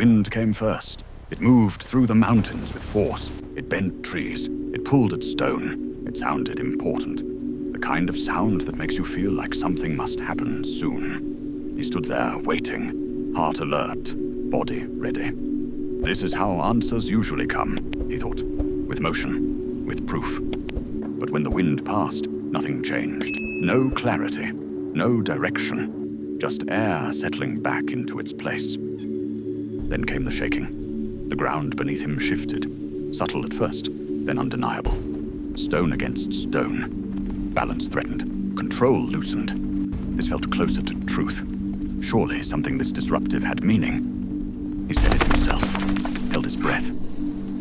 wind came first. It moved through the mountains with force. It bent trees. It pulled at stone. It sounded important. The kind of sound that makes you feel like something must happen soon. He stood there, waiting, heart alert, body ready. This is how answers usually come, he thought, with motion, with proof. But when the wind passed, nothing changed. No clarity, no direction, just air settling back into its place. Then came the shaking. The ground beneath him shifted, subtle at first, then undeniable. Stone against stone. Balance threatened, control loosened. This felt closer to truth. Surely something this disruptive had meaning. He steadied himself, held his breath.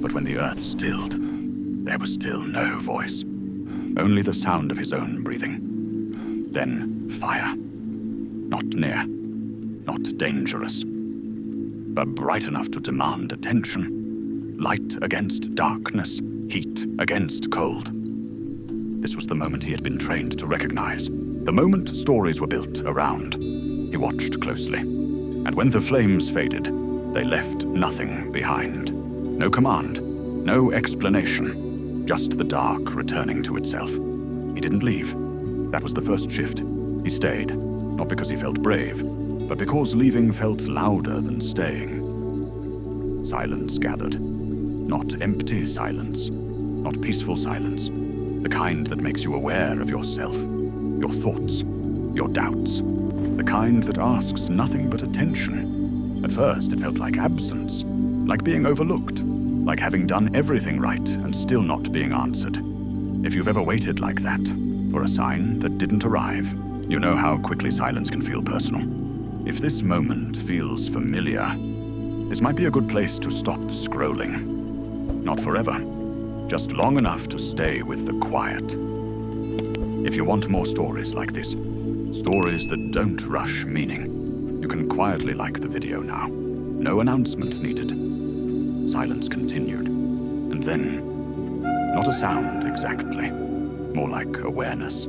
But when the earth stilled, there was still no voice. Only the sound of his own breathing. Then fire. Not near, not dangerous, but bright enough to demand attention. Light against darkness, heat against cold. This was the moment he had been trained to recognize. The moment stories were built around. He watched closely. And when the flames faded, they left nothing behind. No command, no explanation. Just the dark returning to itself. He didn't leave. That was the first shift. He stayed, not because he felt brave, but because leaving felt louder than staying. Silence gathered. Not empty silence, not peaceful silence. The kind that makes you aware of yourself, your thoughts, your doubts. The kind that asks nothing but attention. At first, it felt like absence, like being overlooked, like having done everything right and still not being answered. If you've ever waited like that, for a sign that didn't arrive, you know how quickly silence can feel personal. If this moment feels familiar, this might be a good place to stop scrolling. Not forever, just long enough to stay with the quiet. If you want more stories like this, stories that don't rush meaning, you can quietly like the video now. No announcement needed. Silence continued, and then, not a sound exactly, more like awareness.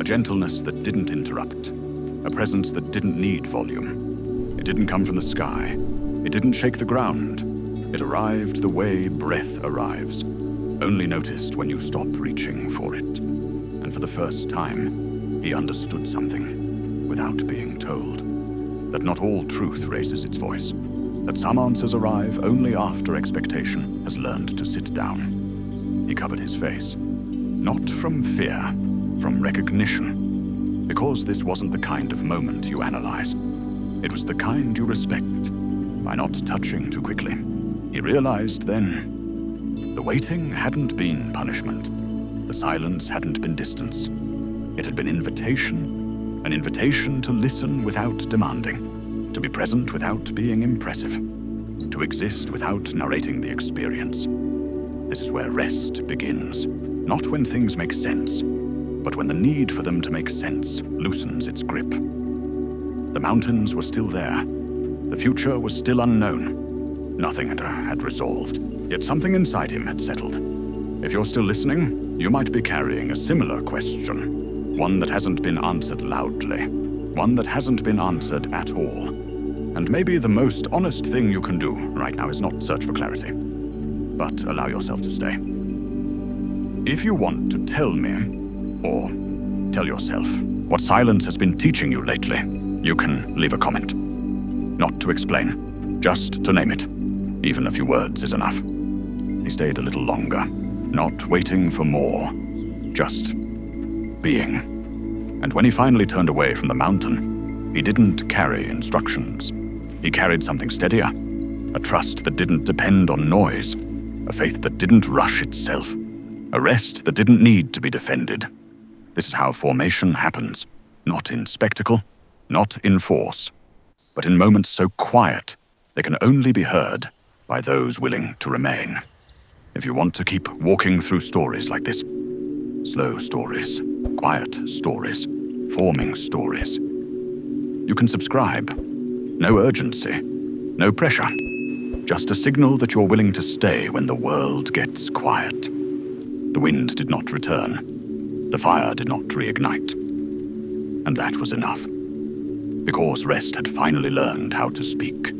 A gentleness that didn't interrupt, a presence that didn't need volume. It didn't come from the sky. It didn't shake the ground. It arrived the way breath arrives, only noticed when you stop reaching for it. And for the first time, he understood something, without being told. That not all truth raises its voice. That some answers arrive only after expectation has learned to sit down. He covered his face. Not from fear, from recognition. Because this wasn't the kind of moment you analyze. It was the kind you respect, by not touching too quickly. He realized then, the waiting hadn't been punishment. The silence hadn't been distance. It had been invitation, an invitation to listen without demanding, to be present without being impressive, to exist without narrating the experience. This is where rest begins, not when things make sense, but when the need for them to make sense loosens its grip. The mountains were still there. The future was still unknown. Nothing had resolved, yet something inside him had settled. If you're still listening, you might be carrying a similar question. One that hasn't been answered loudly. One that hasn't been answered at all. And maybe the most honest thing you can do right now is not search for clarity, but allow yourself to stay. If you want to tell me, or tell yourself, what silence has been teaching you lately, you can leave a comment. Not to explain, just to name it. Even a few words is enough. He stayed a little longer, not waiting for more, just being. And when he finally turned away from the mountain, he didn't carry instructions. He carried something steadier, a trust that didn't depend on noise, a faith that didn't rush itself, a rest that didn't need to be defended. This is how formation happens, not in spectacle, not in force, but in moments so quiet they can only be heard by those willing to remain. If you want to keep walking through stories like this, slow stories, quiet stories, forming stories, you can subscribe. No urgency, no pressure, just a signal that you're willing to stay when the world gets quiet. The wind did not return. The fire did not reignite. And that was enough. Because rest had finally learned how to speak.